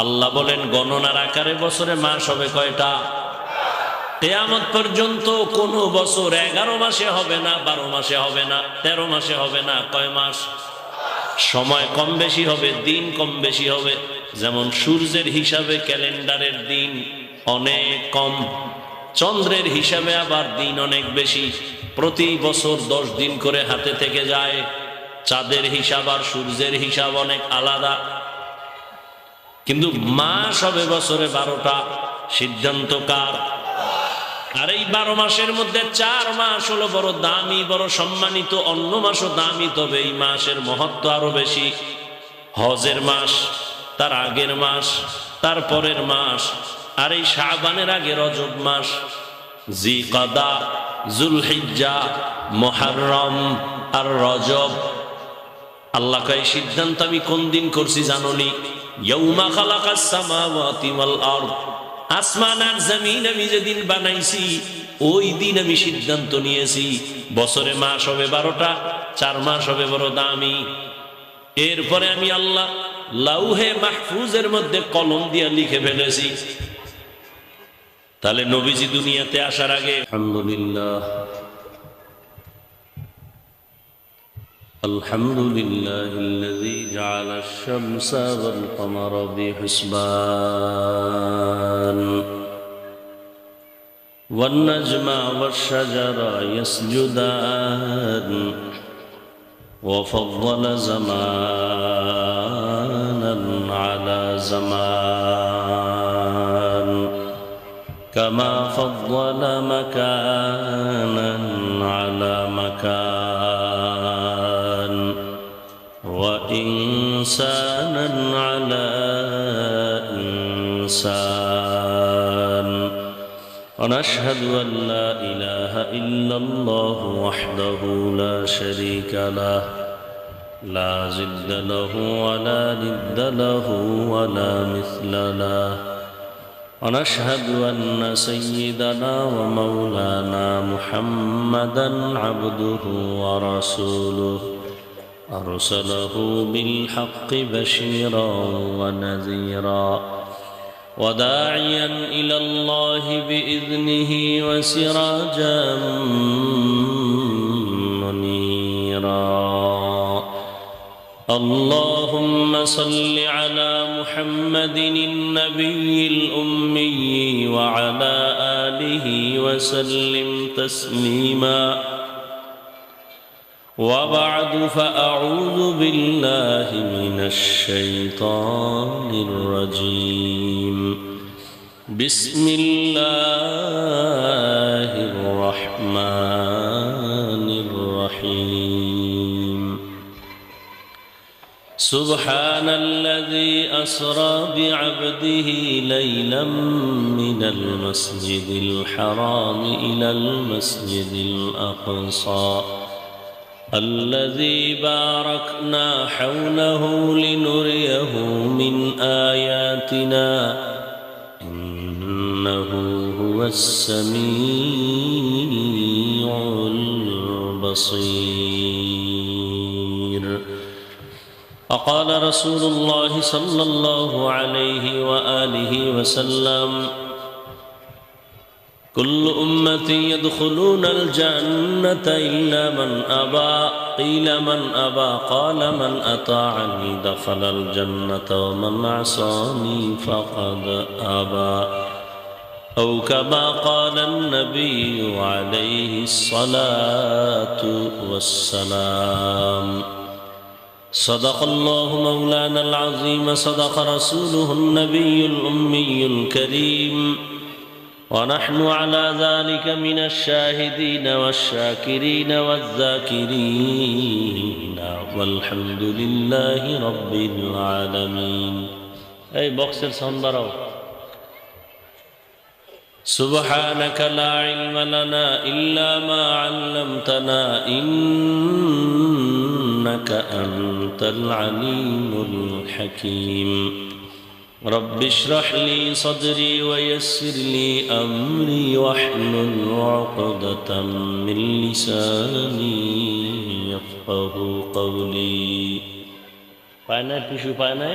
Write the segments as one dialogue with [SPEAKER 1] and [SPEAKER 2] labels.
[SPEAKER 1] আল্লাহ বলেন গণনার আকারে বছরে মাস হবে কয়টা? কিয়ামত পর্যন্ত কোন বছর 11 মাসে হবে না, 12 মাসে হবে না, 13 মাসে হবে না, কয় মাস? সময় কম বেশি হবে, দিন কম বেশি হবে। যেমন সূর্যের হিসাবে ক্যালেন্ডারের দিন অনেক কম, চন্দ্রের হিসাবে আবার দিন অনেক বেশি। প্রতি বছর 10 দিন করে হাতে থেকে যায়। চাঁদের হিসাব আর সূর্যের হিসাব অনেক আলাদা, কিন্তু মাস হবে বছরে 12টা। সিদ্ধান্ত কার? আর এই 12 মাসের মধ্যে 4 মাস হলো বড় দামি, বড় সম্মানিত। অন্য মাসও দামি, তবে এই মাসের মহত্ব আরো বেশি। হজের মাস, তার আগের মাস, তার পরের মাস, আর এই শাবানের আগে রজব মাস, জিকাদা, জুলহিজ্জা, মুহররম আর রজব। আল্লাহ কয় সিদ্ধান্ত আমি কোন দিন করছি জানোনি? ইয়াউমা খালাকাস সামাওয়াতি ওয়াল আরদ, আসমান আর জমিন আমি যেদিন বানাইছি ওই দিন আমি সিদ্ধান্ত নিয়েছি বছরে মাস হবে 12টা, 4 মাস হবে বড় দামি। এরপরে আমি আল্লাহ লাউহে মাহফুজের মধ্যে কলম দিয়ে লিখে ফেলেছি। তাহলে নবীজি দুনিয়াতে আসার আগে আলহামদুলিল্লাহ, আলহামদুলিল্লাহিল্লাযী জাআলাশ শামসা ওয়াল কমারা বিহিসবান ওয়ান নাজমা ওয়াশ শাজারা ইয়াসজুদান ওয়া ফাদ্দালা জামানান আলা জামান কামা ফাদ্দালা মাকানান আলা মাকান ওয়া ইনসানান আলা ইনসান। ونشهد أن لا إله إلا الله وحده لا شريك له لا ضد له ولا ند له ولا مثل له. ونشهد أن سيدنا ومولانا محمدا عبده ورسوله أرسله بالحق بشيرا ونذيرا وداعيا إلى الله بإذنه وسراجا منيرا. اللهم صل على محمد النبي الأمي وعلى آله وسلم تسليما. وبعد فأعوذ بالله من الشيطان الرجيم. بسم الله الرحمن الرحيم. سبحان الذي أسرى بعبده ليلا من المسجد الحرام إلى المسجد الأقصى الذي باركنا حوله لنريه من آياتنا إنه هو السميع البصير. وقال رسول الله صلى الله عليه وآله وسلم كل أمتي يدخلون الجنة إلا من أبى. قيل من أبى؟ قال من أطاعني دخل الجنة ومن عصاني فقد أبى. أو كما قال النبي عليه الصلاة والسلام. صدق الله مولانا العظيم، صدق رسوله النبي الأمي الكريم، ونحن على ذلك من الشاهدين والشاكرين والذاكرين والحمد لله رب العالمين. أي بوكسر سنبرو. سبحانك لا علم لنا إلا ما علمتنا إنك أنت العليم الحكيم. رب اشرح لي صدري ويسر لي أمري واحلل عقدة من لساني يفقه قولي. পায় না টিস্যু পায় না?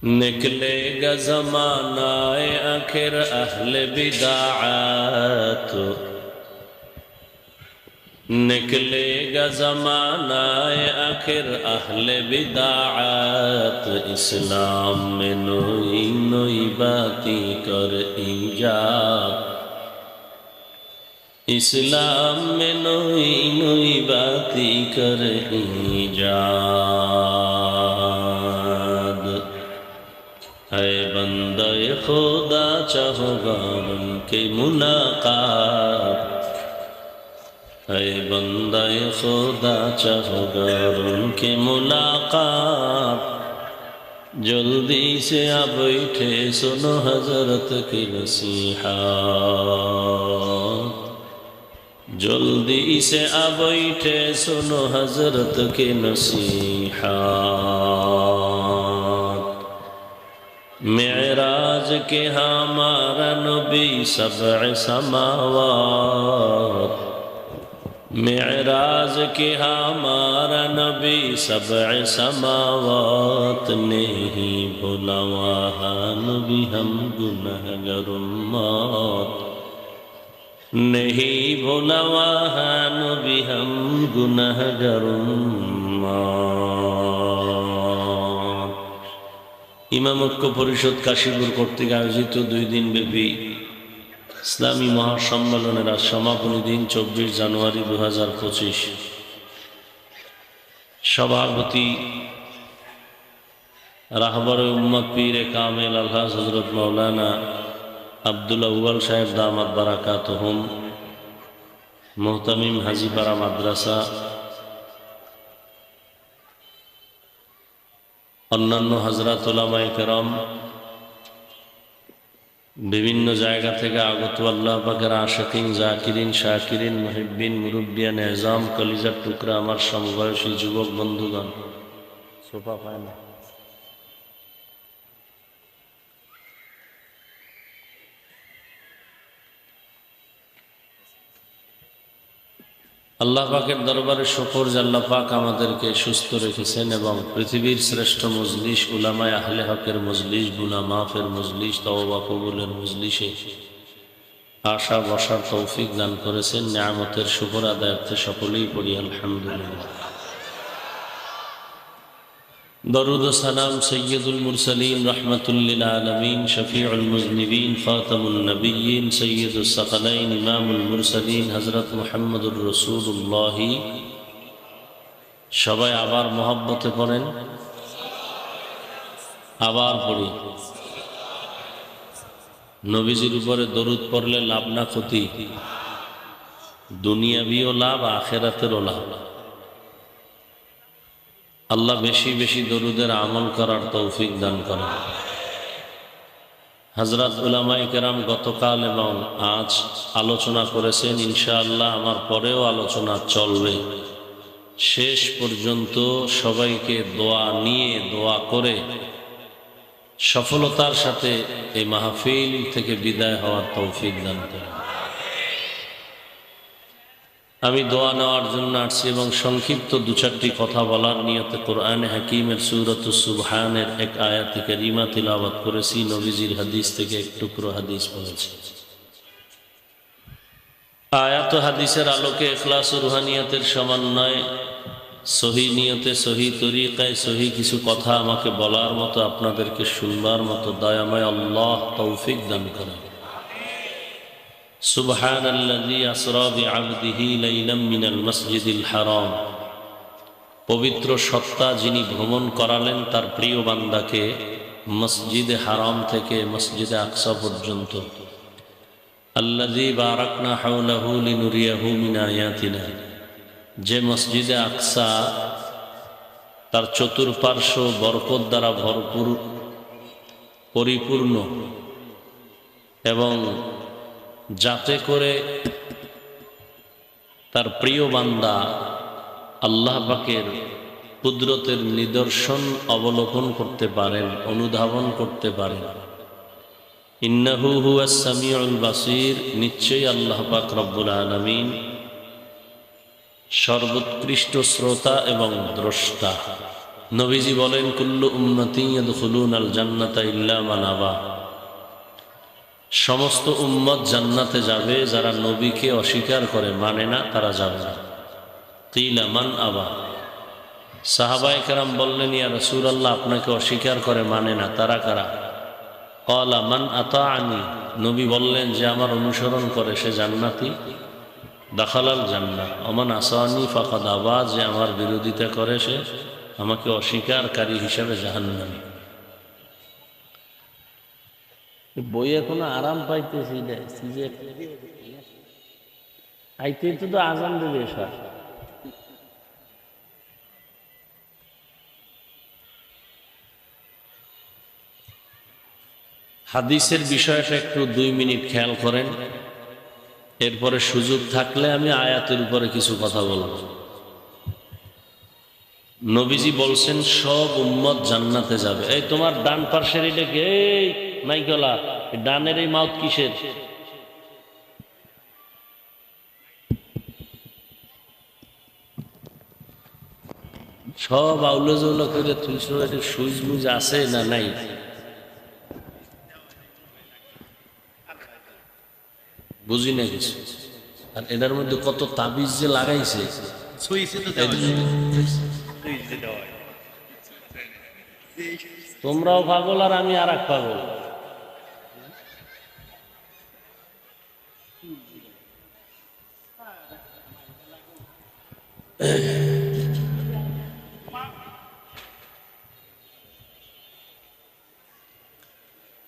[SPEAKER 1] निकलेगा ज़मानाए आखिर अहले बिदाअत, निकलेगा ज़मानाए आखिर अहले बिदाअत, इस्लाम में नई नई बाती कर ईजाद, इस्लाम में नई नई बाती कर ईजाद। ऐ बंदे खुदा चाहोगा उनकी मुलाकात, ऐ बंदे खुदा चाहोगा उनकी मुलाकात, जल्दी से आ बैठे सुनो हजरत की नसीहत, जल्दी से आ बैठे सुनो हजरत की नसीहत। मेराज के हमारा नबी सबअ समावात, मेराज के हमारा नबी सबअ समावात, नहीं भुला वहाँ नबी हम गुनहगार उम्मत, नहीं भुला वहाँ नबी हम गुनहगार उम्मत। ইমাম ঐক্য পরিষদ কাশীপুর কর্তৃক আয়োজিত 2 দিন ব্যাপী ইসলামী মহাসম্মেলনের আজ সমাপনী দিন 24 জানুয়ারি 2025। সভাপতি রাহবর উম্মত পীরে কামেল আলহাজ হযরত মাওলানা আব্দুল আউয়াল সাহেব দামাত বারাকাতুহুম, মুহতামিম হাজীপাড়া মাদ্রাসা, অন্যান্য হযরত উলামায়ে কেরাম, বিভিন্ন জায়গা থেকে আগত আল্লাহ পাকের আশিকিন, জাকিরিন, শাকিরিন, মুহিব্বিন, মুরব্বিয়ান এজাম, কলিজার টুকরা আমার সমবয়সী যুবক বন্ধুগণ, সোফা পায় না, আল্লাহ পাকের দরবারে শুকর যে আল্লাহ পাক আমাদেরকে সুস্থ রেখেছেন এবং পৃথিবীর শ্রেষ্ঠ মজলিস উলামায়ে আহলে হকের মজলিস, গুনাহ মাফের মজলিস, তওবা কবুলের মজলিসে আশা বসার তৌফিক দান করেছেন। নিয়ামতের শুকর আদায়ার্থে সকলেই পড়ি আলহামদুলিল্লাহ। দরুদ ও সালাম সৈয়দুল মুরসালিন রাহমাতুল লিল আলামিন, শফিউল মুজনিবিন, খাতামুন নবিয়্যিন, সৈয়দুস সাকালাইন, ইমামুল মুরসালিন হযরত মুহাম্মদুর রাসূলুল্লাহ। সবাই আবার মহব্বতে পড়েন, আবার পড়ি। নবীজির উপরে দরুদ পড়লে লাভ না ক্ষতি? দুনিয়াবিও লাভ, আখিরাতেরও লাভ। আল্লাহ বেশি বেশি দরুদের আমল করার তৌফিক দান করেন। হযরত উলামায়ে কেরাম গতকাল এবং আজ আলোচনা করেছেন, ইনশাআল্লাহ আমার পরেও আলোচনা চলবে। শেষ পর্যন্ত সবাইকে দোয়া নিয়ে, দোয়া করে সফলতার সাথে এই মাহফিল থেকে বিদায় হওয়ার তৌফিক দান করেন। আমি দোয়া নেওয়ার জন্য আসছি এবং সংক্ষিপ্ত 2-4টি কথা বলার নিয়তে কোরআনে হাকিমের সূরাতুস সুবহানের এক আয়াতে কারিমা তিলাওয়াত করেছি, নবীজির হাদিস থেকে এক টুকরো হাদিস পড়েছি। আয়াত ও হাদিসের আলোকে ইখলাস ও রুহানিয়াতের সমন্বয়ে সহি নিয়তে, সহি তরিকায়, সহি কিছু কথা আমাকে বলার মতো, আপনাদেরকে শুনবার মতো দয়াময় আল্লাহ তৌফিক দান করেন। সুবহানাল্লাযী আসরা বিআবদিহি লাইলাম মিনাল মাসজিদিল হারাম, পবিত্র সত্তা যিনি ভ্রমণ করালেন তার প্রিয় বান্দাকে মসজিদে হারাম থেকে মসজিদে আকসা পর্যন্ত। আল্লাযী বারাকনা হাওলাহু লিনুরিয়াহু মিন আয়াতিনা, যে মসজিদে আকসা তার চতুর্পার্শ্ব বরকত দ্বারা ভরপুর, পরিপূর্ণ, এবং যাতে করে তার প্রিয় বান্দা আল্লাহ পাকের কুদরতের নিদর্শন অবলোকন করতে পারেন, অনুধাবন করতে পারেন। ইন্নাহু হুয়াস সামিউল বাসীর, নিশ্চয়ই আল্লাহ পাক রব্বুল আলামিন সর্বোৎকৃষ্ট শ্রোতা এবং দ্রষ্টা। নবীজি বলেন কুল্লু উম্মতি ইয়াদখুলুনাল জান্নাতা ইল্লা মান আবা, সমস্ত উম্মত জান্নাতে যাবে যারা নবীকে অস্বীকার করে, মানে না, তারা যাবে না। কিলা মান আবা, সাহাবায়ে কেরাম বললেন ইয়া রাসূলুল্লাহ, আপনাকে অস্বীকার করে, মানে না, তারা কারা? ক্বালা মান আতাআনি, নবী বললেন যে আমার অনুসরণ করে সে জান্নাতি, দাখালাল জান্নাহ, ওমান আসানি ফাকাদ আবা, যে আমার বিরোধিতা করে সে আমাকে অস্বীকারী হিসাবে জাহান্নামী। বই এখনো আরাম পাইতেছি না, আইতেই তো আজান দেবে স্যার। হাদিসের বিষয়টা একটু 2 মিনিট খেয়াল করেন, এরপরে সুযোগ থাকলে আমি আয়াতের উপরে কিছু কথা বলব। নবীজি বলছেন সব উম্মত জান্নাতে যাবে। এই তোমার ডান পাশের এটা কে? এই মাইকলা, ডানের এই মাউথ কিসের? সব আউলো জৌলো করে তুই সুইচ মুজ আছে না নাই? বুঝি না কিছু। আর এটার মধ্যে কত তাবিজ যে লাগাইছে, তোমরাও পাগল আর আমি আর এক পাগল।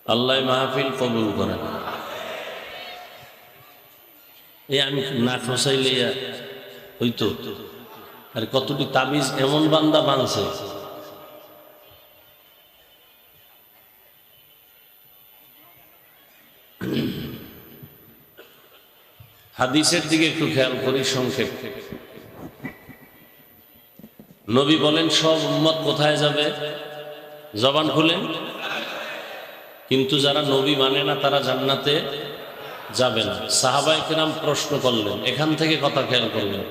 [SPEAKER 1] আল্লাহ মাহফিল কবুল করেন। এই আমি না খসাইলে হইতো। আর কতটি তাবিজ এমন বান্দা বানছে, হাদিসের দিকে একটু খেয়াল করি সংক্ষেপ। নবী বলেন সব উম্মত কোথায় যাবে? জবান খুলেন। কিন্তু যারা নবী মানে না তারা জান্নাতে যাবে না। সাহাবায়ে কেরাম প্রশ্ন করলেন, এখান থেকে কথা খেয়াল করলেন,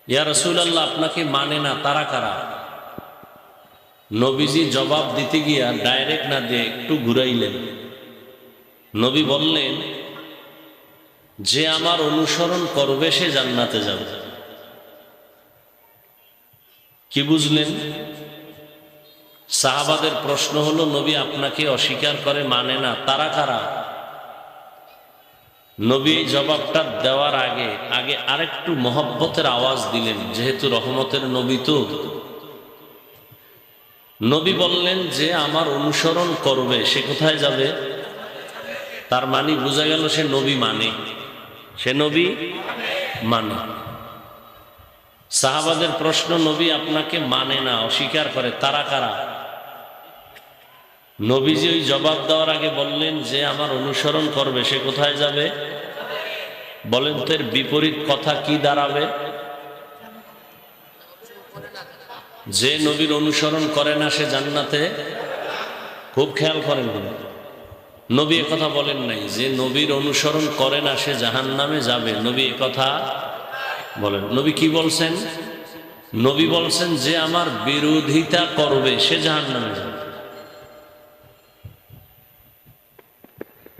[SPEAKER 1] ইয়া রাসূলুল্লাহ, আপনাকে মানে না তারা কারা? নবীজি জবাব দিতে গিয়া ডাইরেক্ট না দিয়ে একটু ঘুরাইলেন। নবী বললেন যে আমার অনুসরণ করবে সে জান্নাতে যাবে। কি বুঝলেন? সাহাবাদের প্রশ্ন হলো, নবী আপনাকে অস্বীকার করে, মানে না, তারা কারা? নবী এই জবাবটা দেওয়ার আগে আগে আরেকটু মহব্বতের আওয়াজ দিলেন, যেহেতু রহমতের নবী তো। নবী বললেন যে আমার অনুসরণ করবে সে কোথায় যাবে? তার মানে বোঝা গেল সে নবী মানে, সে নবী মানে। সাহাবাদের প্রশ্ন, নবী আপনাকে মানে না, অস্বীকার করে, তারা কারা? নবীজি ওই জবাব দেওয়ার আগে বললেন যে আমার অনুসরণ করবে সে কোথায় যাবে? বলেন তো এর বিপরীত কথা কি দাঁড়াবে? যে নবীর অনুসরণ করে না সে জান্নাতে। খুব খেয়াল করেন, নবী এ কথা বলেন নাই যে নবীর অনুসরণ করে না সে জাহান্নামে যাবে। নবী এ কথা বলেন। নবী কি বলছেন? নবী বলছেন যে আমার বিরোধিতা করবে সে জাহান্নামে যাবে।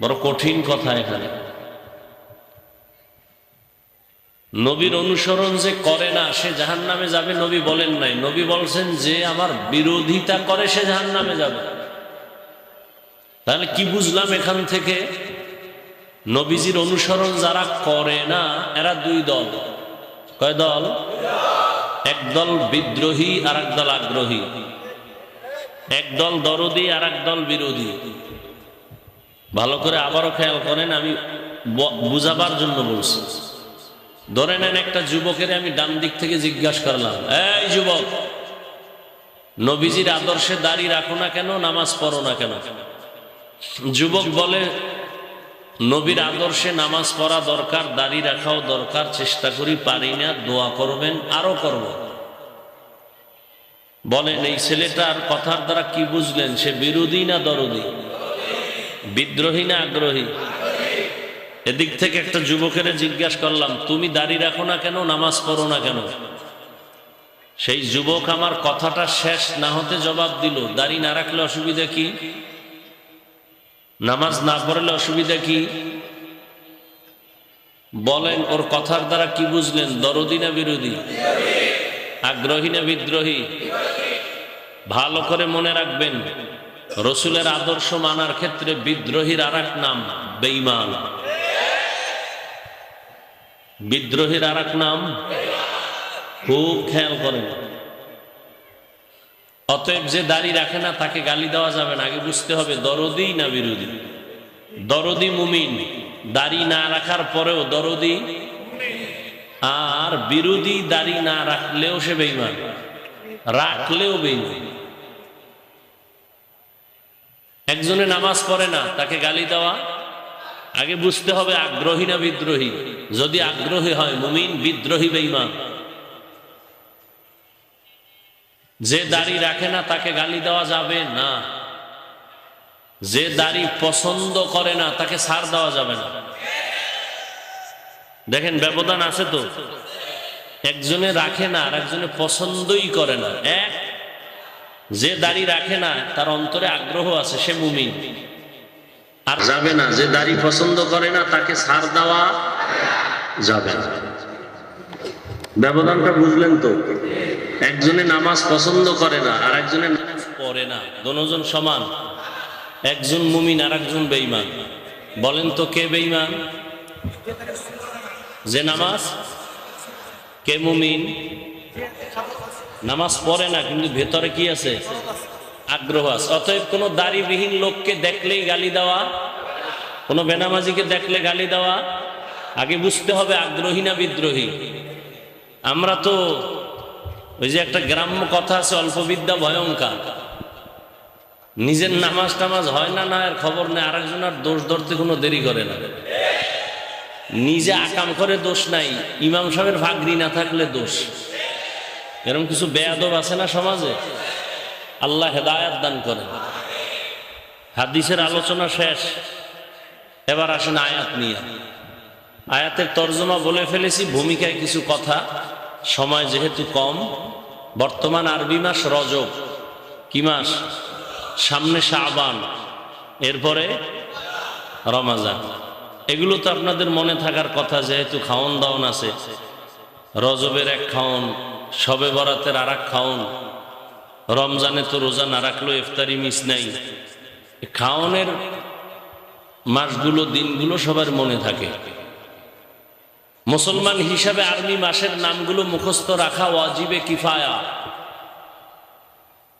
[SPEAKER 1] বড় কঠিন কথা এখানে। নবীর অনুসরণ যে করে না সে জাহান্নামে যাবে নবী বলেন নাই। নবী বলছেন যে আমার বিরোধিতা করে সে জাহান্নামে যাবে। তাহলে কি বুঝলাম এখান থেকে? নবীজির অনুসরণ যারা করে না এরা 2 দল। কয় দল? এক দল বিদ্রোহী আর এক দল আগ্রহী। এক দল দরদি আর এক দল বিরোধী। ভালো করে আবারও খেয়াল করেন, আমি বুঝাবার জন্য বলছি। ধরে নেন একটা যুবকের আমি ডান দিক থেকে জিজ্ঞাসা করলাম, এই যুবক, নবীজির আদর্শে দাড়ি রাখো না কেন, নামাজ পড়ো না কেন? যুবক বলে, নবীর আদর্শে নামাজ পড়া দরকার, দাড়ি রাখাও দরকার, চেষ্টা করি, পারি না, দোয়া করবেন, আরো করব। বলেন এই ছেলেটার কথার দ্বারা কি বুঝলেন? সে বিরোধী না দরদি? বিদ্রোহী না আগ্রহী? এদিক থেকে একটা যুবকের জিজ্ঞাসা করলাম, তুমি দাড়ি রাখো না কেন, নামাজ পড়ো না কেন? সেই যুবক আমার কথাটা শেষ না হতে জবাব দিল, দাড়ি না রাখলে অসুবিধা কি? নামাজ না পড়লে অসুবিধা কি? বলেন, ওর কথার দ্বারা কি বুঝলেন? দরদি না বিরোধী? আগ্রহী না বিদ্রোহী? ভালো করে মনে রাখবেন, রসুলের আদর্শ মানার ক্ষেত্রে বিদ্রোহীর আর এক নাম বেঈমান। বিদ্রোহীর আর এক নাম, খুব খেয়াল করেন। অতএব যে দাড়ি রাখে না তাকে গালি দেওয়া যাবে না, আগে বুঝতে হবে দরদি না বিরোধী। দরদি মুমিন, দাড়ি না রাখার পরেও দরদি, আর বিরোধী দাড়ি না রাখলেও সে বেঈমান, রাখলেও বেঈমান। একজনে নামাজ পড়ে না তাকে গালি দেওয়া, আগে বুঝতে হবে আগ্রহী না বিদ্রোহী। যদি আগ্রহী হয় মুমিন, বিদ্রোহী বেঈমান। যে দাড়ি রাখে না তাকে গালি দেওয়া যাবে না, যে দাড়ি পছন্দ করে না তাকে ছাড় দেওয়া যাবে না। দেখেন ব্যবধান আছে তো, একজনে রাখে না আর একজনে পছন্দই করে না। এক, যে দাড়ি রাখে না তার অন্তরে আগ্রহ আছে, সে মুমিন। আর যাবে না, যে দাড়ি পছন্দ করে না তাকে ছাড় দেওয়া যাবে না। ব্যবধানটা বুঝলেন তো? একজনে নামাজ পছন্দ করে না আর একজনে নামাজ পড়ে না, দুজন সমান। একজন মুমিন আর একজন বেঈমান। বলেন তো কে বেঈমান? যে নামাজ। কে মুমিন? নামাজ পড়ে না কিন্তু ভেতরে কি আছে? আগ্রহ আছে। অতএব কোন দাড়িবিহীন লোককে দেখলেই গালি দেওয়া, কোন বেনামাজিকে দেখলে গালি দেওয়া, আগে বুঝতে হবে আগ্রহী না বিদ্রোহী। আমরা তো ওই যে একটা গ্রাম্য কথা আছে, অল্প বিদ্যা ভয়ঙ্কর। নিজের নামাজ টামাজ হয় না, না এর খবর নেই, আরেকজনের দোষ ধরতে কোনো দেরি করে না। নিজে আকাম করে দোষ নাই, ইমাম সাহেবের ভাগরি না থাকলে দোষ। এরকম কিছু বেয়াদব আছে না সমাজে? আল্লাহ হেদায়াত দান করেন। হাদিসের আলোচনা শেষ, এবার আসেন আয়াত নিয়ে। আয়াতের তর্জমা বলে ফেলেছি, ভূমিকায় কিছু কথা, সময় যেহেতু কম। বর্তমান আরবি মাস রজব। কি মাস? সামনে শাবান, এরপরে রমাজান। এগুলো তো আপনাদের মনে থাকার কথা, যেহেতু খাওন দাওন আছে। রজবের এক খাওন, শবে বরাতের আর এক খাওন, রমজানে তো রোজা না রাখলেও ইফতারি মিস নাই। খাওনের মাসগুলো, দিনগুলো সবার মনে থাকে। মুসলমান হিসাবে আরবি মাসের নামগুলো মুখস্থ রাখা ওয়াজিবে কিফায়া।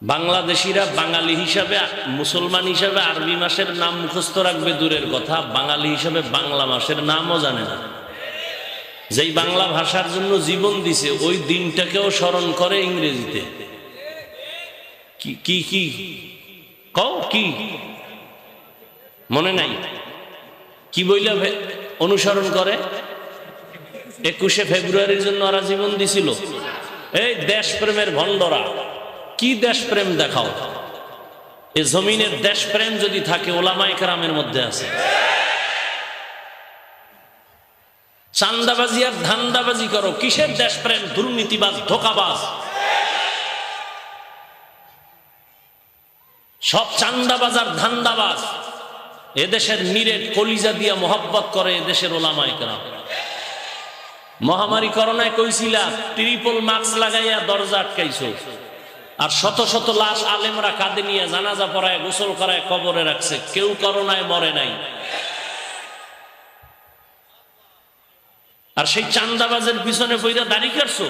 [SPEAKER 1] বাংলাদেশিরা বাঙালি হিসাবে, মুসলমান হিসাবে আরবি মাসের নাম মুখস্থ রাখবে দূরের কথা, বাঙালি হিসাবে বাংলা মাসের নামও জানে না। যেই বাংলা ভাষার জন্য জীবন দিছে ওই দিনটাকেও স্মরণ করে ইংরেজিতে। কি কি কি কও, কি মনে নাই? কি বইলা অনুসরণ করে? 21শে ফেব্রুয়ারির জন্য ওরা জীবন দিছিল। এই দেশপ্রেমের ভণ্ডরা, কি দেশপ্রেম দেখাও? এ জমিনের দেশপ্রেম যদি থাকে ওলামায়ে কেরামের মধ্যে আছে। চান্দাবাজি আর ধান্দাবাজি করো, কিসের দেশপ্রেম? দুর্নীতিবাজ, ধোঁকাবাজ। সব চান্দাবাজ আর ধান্দাবাজ। এদেশের নিরেট কলিজা দিয়া মোহাব্বত করে এদেশের ওলামায়ে কেরাম। মহামারী করোনায় কইছিলা, ট্রিপল মাস্ক লাগাইয়া দরজা আটকাইছো, আর শত শত লাশ আলেমরা কাঁধে নিয়ে জানাজা পড়ায়, গোসল করায় কবরে রাখছে, কেউ করোনায় মরে নাই। আর সেই চান্দাবাজের পিছনে বইরা দাড়ি কাটছো,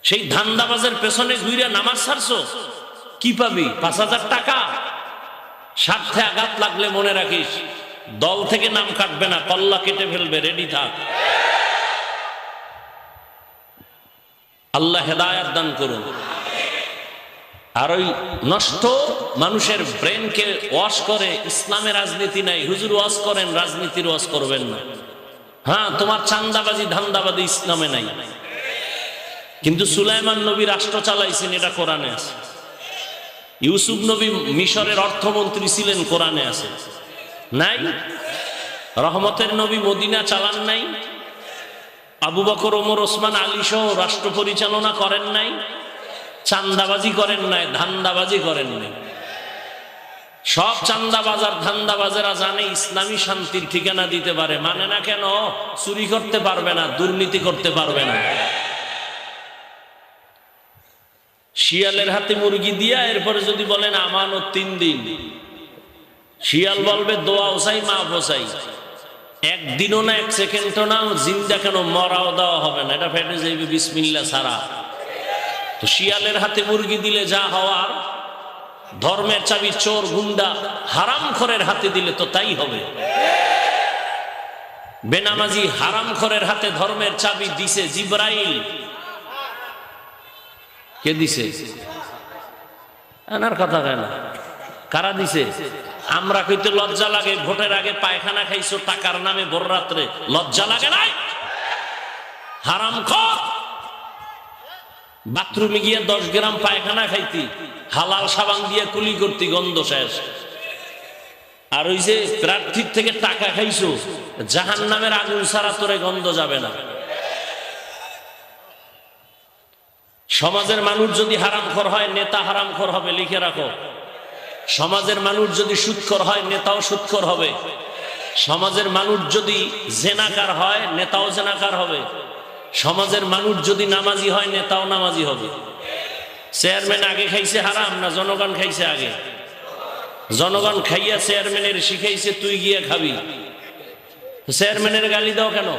[SPEAKER 1] সেই ধান্দাবাজের পেছনে ঘুরে নামাজ ছাড়ছো, কি পাবি? 5,000 টাকা। স্বার্থে আঘাত লাগলে মনে রাখিস, দল থেকে নাম কাটবে না, কল্লা কেটে ফেলবে, রেডি থাক। আল্লাহ হেদায়াত দান করুন। আর ওই নষ্ট মানুষের ব্রেনকে ওয়াশ করে ইসলামে রাজনীতি নাই। হুজুর ওয়াশ করেন, রাজনীতির ওয়াশ করবেন না। হ্যাঁ, তোমার চান্দাবাজি ধান্দাবাজি ইসলামে নাই, কিন্তু সুলাইমান নবী রাষ্ট্র চালাইছেন, এটা কোরআনে আছে। ইউসুফ নবী মিশরের অর্থমন্ত্রী ছিলেন, কোরআনে আছে। নাই? রহমতের নবী মদিনা চালান নাই? আবু বকর, ওমর, ওসমান, আলী সহ রাষ্ট্র পরিচালনা করেন নাই? চান্দাবাজি করেন নাই? ধান্দাবাজি করেন নাই? সব চান্দাবাজ আর ধান্দাবাজেরা জানে ইসলামী শান্তির ঠিকানা দিতে পারে, মানে না কেন? চুরি করতে পারবে না, দুর্নীতি করতে পারবে না। শিয়ালের হাতে মুরগি দিয়া এরপরে যদি বলেন আমানত 3 দিন, শিয়াল বলবে দোয়া ওসাই মা বসাই, একদিনও না, 1 সেকেন্ডও না, জিন্দা কেন মরাও দেওয়া হবে না, এটা ফেটে যাইবে বিসমিল্লাহ ছাড়া। তো শিয়ালের হাতে মুরগি দিলে যা হওয়ার, ধর্মের চাবি চোর গুন্ডা হারামখোরের হাতে দিলে তো তাই হবে। বেনামাজি হারামখোরের হাতে ধর্মের চাবি দিছে জিবরাইল। কে দিছে? আনার কথা কেন? কারা দিছে? আমরা কইতে লজ্জা লাগে, ভোটের আগে পায়খানা খাইছো টাকার নামে ভোর রাত্রে, লজ্জা লাগে নাই? হারামখোর, বাথরুমে গিয়ে 10 গ্রাম পায়খানা খাইতি, হালাল সাবান দিয়ে কুলি করতি, গন্ধ শেষ। আর ওই যে প্রার্থীর থেকে টাকা খাইছো, জাহান্নামের আগুন ছাড়া তোরে গন্ধ যাবে না। সমাজের মানুষ যদি হারামখোর হয়, নেতা হারামখোর হবে, লিখে রাখো। সমাজের মানুষ যদি সুদখোর হয়, নেতাও সুদখোর হবে। সমাজের মানুষ যদি জেনাকার হয়, নেতাও জেনাকার হবে। সমাজের মানুষ যদি নামাজি হয়, নেতাও নামাজি হবে। চেয়ারম্যান আগে খাইছে হারাম না জনগণ খাইছে আগে? জনগণ খাইয়া চেয়ারম্যানের শিখাইছে তুই গিয়ে খাবি। চেয়ারম্যানের গালি দাও কেন?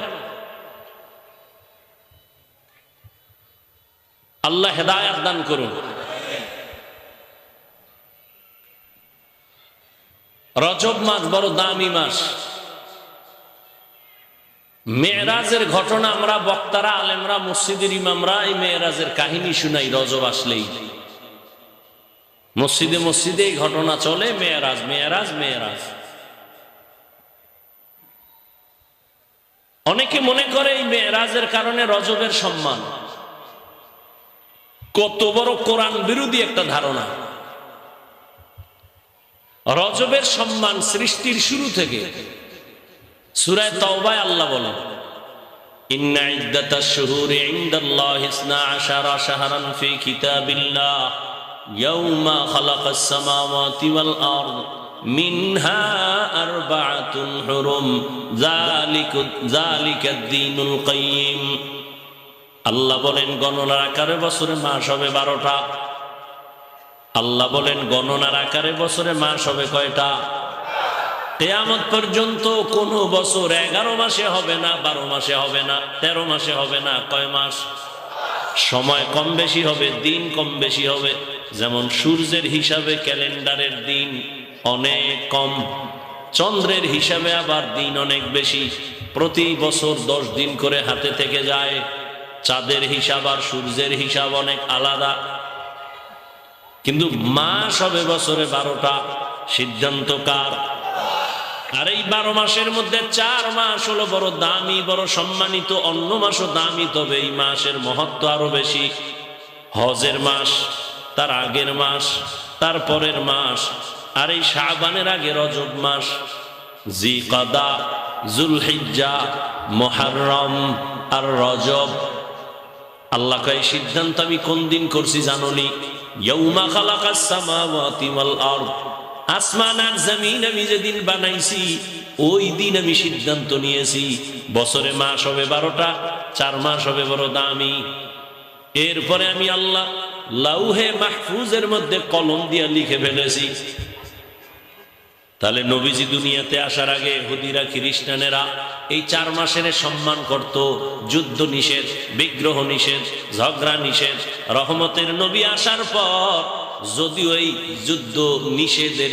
[SPEAKER 1] আল্লাহ হেদায়েত দান করুন। রজব মাস বড় দামি মাস। মেরাজের ঘটনা আমরা বক্তারা, আলেমরা, মসজিদের ইমামরা এই মেরাজের কাহিনী শুনাই। রজব আসলেই মসজিদে মসজিদে এই ঘটনা চলে, মেরাজ মেরাজ মেরাজ। অনেকে মনে করে এই মেরাজের কারণে রজবের সম্মান। কত বড় কোরআন বিরোধী একটা ধারণা। রজবের সম্মান সৃষ্টির শুরু থেকে। সূরা তাওবায় আল্লাহ বলেন, ইন্না ইদ্দাতাশ শুহুরি ইনদাল্লাহি 12 শাহরান ফি কিতাবিল্লাহ ইয়াওমা খালাকাস সামাওয়াতি ওয়াল আরদ মিনহা আরবাআতুন হুরুম যালিকাদ দীনুল কাইয়্যিম। আল্লাহ বলেন গণনার আকারে বছরে মাস হবে 12টা। আল্লাহ বলেন গণনার আকারে বছরে মাস হবে কয়টা? কিয়ামত পর্যন্ত কোন বছর 11 মাসে হবে না, 12 মাসে হবে না, 13 মাসে হবে না। কয় মাস? সময় কম বেশি হবে, দিন কম বেশি হবে। যেমন সূর্যের হিসাবে ক্যালেন্ডারের দিন অনেক কম, চন্দ্রের হিসাবে আবার দিন অনেক বেশি। প্রতি বছর 10 দিন করে হাতে থেকে যায়। চাঁদের হিসাব আর সূর্যের হিসাব অনেক আলাদা, কিন্তু মাস হবে বছরে 12টা। সিদ্ধান্ত কার? আর এই 12 মাসের মধ্যে 4 মাস হলো বড় দামি, বড় সম্মানিত। অন্য মাসও দামি, তবে এই মাসের মহত্ব আরো বেশি। হজের মাস, তার আগের মাস, তার পরের মাস, আর এই শাবানের আগে রজব মাস। জিকাদা, জুলহিজ্জা, মুহররম আর রজব। আল্লাহ কয় সিদ্ধান্ত আমি কোন দিন করছি জানোনি? ইয়াউমা খালাকাস সামাওয়াতি ওয়াল আরদ, আসমান আর জমিন আমি যেদিন বানাইছি ওই দিন আমি সিদ্ধান্ত নিয়েছি বছরে মাস হবে 12টা, 4 মাস হবে বড় দামি। এরপরে আমি আল্লাহ লাউহে মাহফুজের মধ্যে কলম দিয়ে লিখে ফেলেছি। তাহলে নবীজি দুনিয়াতে আসার আগে ইহুদিরা, খ্রিস্টানেরা এই 4 মাসের সম্মান করত। যুদ্ধ নিষেধ, বিগ্রহ নিষেধ, ঝগড়া নিষেধ। রহমতের নবী আসার পর যদিও এই যুদ্ধ নিষেধের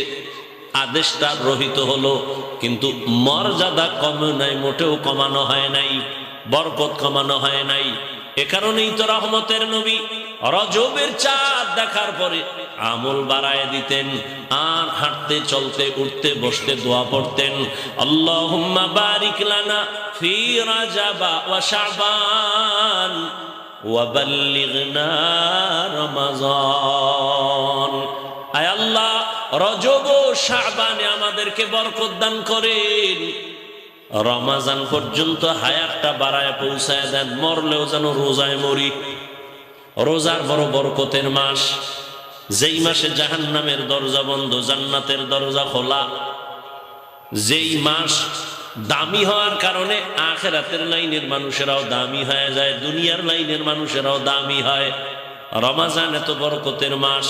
[SPEAKER 1] আদেশটা রহিত হলো, কিন্তু মর্যাদা কমে নাই, মোটেও কমানো হয় নাই, বরকত কমানো হয় নাই। এ কারণেই তো রহমতের নবী রজবের চাঁদ দেখার পরে আমল বাড়ায় দিতেন, আর হাঁটতে চলতে উঠতে বসতে দোয়া পড়তেন, আল্লাহুম্মা বারিক লানা ফি রাজাবা ওয়া শাবান ওয়া বাল্লিগনা রমাজান। আয় আল্লাহ, রজব ও শাবানে আমাদেরকে বরকত দান করেন। রমাজান পর্যন্ত হায়াতটা বাড়ায় পৌঁছায় দেন, মরলেও যেন রোজায় মরি। রোজার বড় বরকতের মাস, যেই মাসে জাহান্নামের দরজা বন্ধ, জান্নাতের দরজা খোলা। যেই মাস দামি হওয়ার কারণে আখিরাতের লাইনের মানুষেরাও দামি হয়ে যায়, দুনিয়ার লাইনের মানুষেরাও দামি হয়। রমাজান এত বরকতের মাস।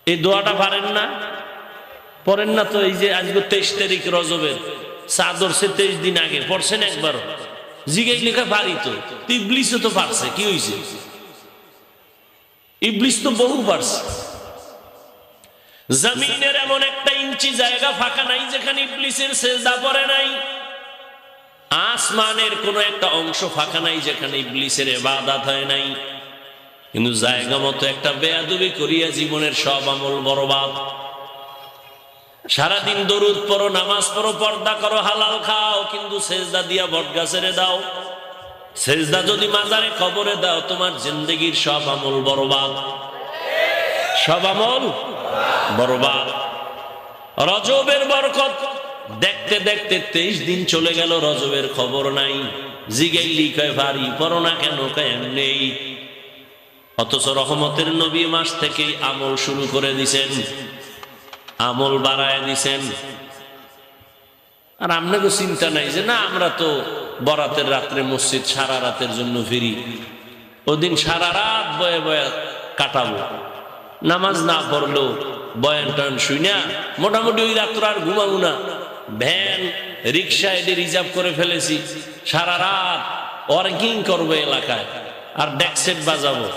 [SPEAKER 1] এই দোয়াটা পারেন না? পড়েন না তো? এই যে আজকে 23 তারিখ রজবের, চাদর সে 23 দিন আগে পড়ছেন একবার? জিগাই লেখা পারি তো। ইবলিসও তো পারছে, কি হয়েছে? ইবলিস তো বহু পারছে। জমিনের এমন একটা ইঞ্চি জায়গা ফাঁকা নাই যেখানে ইবলিসের সেজদা পড়ে নাই। আসমানের কোন একটা অংশ ফাঁকা নাই যেখানে ইবলিসের ইবাদত হয় নাই। কিন্তু জায়গা মতো একটা বেয়াদবি করিয়া জীবনের সব আমল বরবাদ। সারাদিন দরুদ পড়ো, নামাজ পড়ো, পর্দা করো, হালাল খাও, কিন্তু সেজদা দিয়া বটগাছেরে দাও। সেজদা যদি মাজারে কবরে দাও, তোমার জিন্দেগির সব আমল বরবাদ, সব আমল বরবাদ। রজবের বরকত দেখতে দেখতে 23 দিন চলে গেল, রজবের খবর নাই। জিগাইলি কয় ভারী পড়ো না কেন? কয় নেই। অথচ রহমতের নবী মাস থেকে আমল শুরু করে দিছেন, আমল বাড়ায় দিছেন। আর আপনাকে চিন্তা নাই যে না আমরা তো বরাতের রাত্রে মসজিদ সারা রাতের জন্য ফিরি, ওদিন সারা রাত বয়ে বয়ে কাটাবো, নামাজ না পড়লো বয়ান টয়ান শুই না, মোটামুটি ওই রাত্র আর ঘুমাবো না। ভ্যান রিক্সা এটি রিজার্ভ করে ফেলেছি, সারা রাত ওয়ার্কিং করবো এলাকায়, আর ডেকসেট বাজাবো,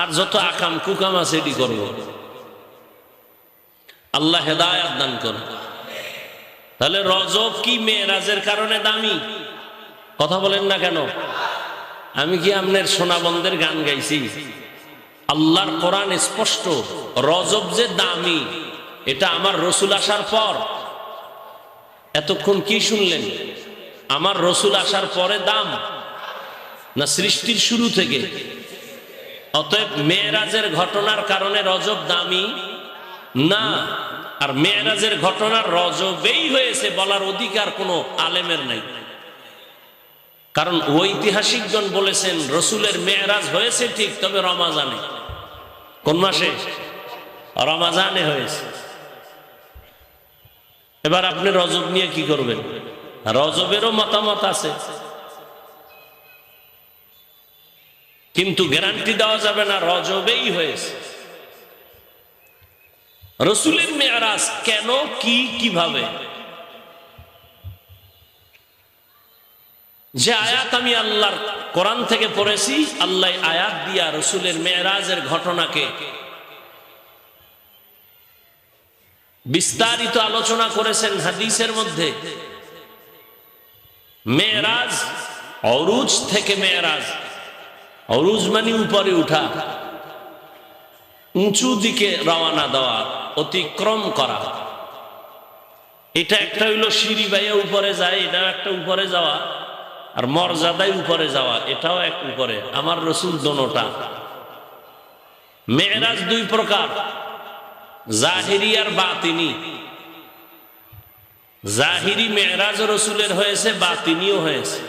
[SPEAKER 1] আর যত আকাম কুকাম আছে এটি করবো। আল্লাহ হেদায়েত দান করে। তাহলে রজব কি মেরাজের কারণে দামি? কথা বলেন না কেন? আমি কি আপনার সোনাবন্ধের গান গাইছি? আল্লাহর কোরআন স্পষ্ট, রজব যে দামি এটা আমার রসুল আসার পর। এতক্ষণ কি শুনলেন? আমার রসুল আসার পরে দাম না সৃষ্টির শুরু থেকে? অতএব মেরাজের ঘটনার কারণে রজব দামি না। আর মেরাজের ঘটনার রজবেই হয়েছে বলার অধিকার কোনো আলেমের নাই। কারণ ঐতিহাসিকগণ বলেছেন রসুলের মেরাজ হয়েছে ঠিক, তবে রমাজানে। কোন মাসে? রমাজানে হয়েছে। এবার আপনি রজব নিয়ে কি করবেন? রজবেরও মতামত আছে, কিন্তু গ্যারান্টি দেওয়া যাবে না রজবেই হয়েছে। রসুলের মেরাজ কেন, কি, কিভাবে? যে আয়াত আমি আল্লাহর কোরআন থেকে পড়েছি, আল্লাহ আয়াত দিয়া রসুলের মেরাজের ঘটনাকে বিস্তারিত আলোচনা করেছেন হাদিসের মধ্যে। মেরাজ, অরুজ থেকে মেরাজ, অরুজ মানে উপরে উঠা, উঁচু দিকে রওনা দেওয়া, অতিক্রম করা। এটা একটা হইলো সিঁড়ি বাইয়ে উপরে যায়, এটাও একটা উপরে যাওয়া। আর মর্যাদায় উপরে যাওয়া, এটাও এক উপরে। আমার রসুল দোনোটা। মেরাজ দুই প্রকার, জাহিরি আর বাতিনি। জাহিরি মেরাজ রসুলের হয়েছে, বাতিনিও হয়েছে।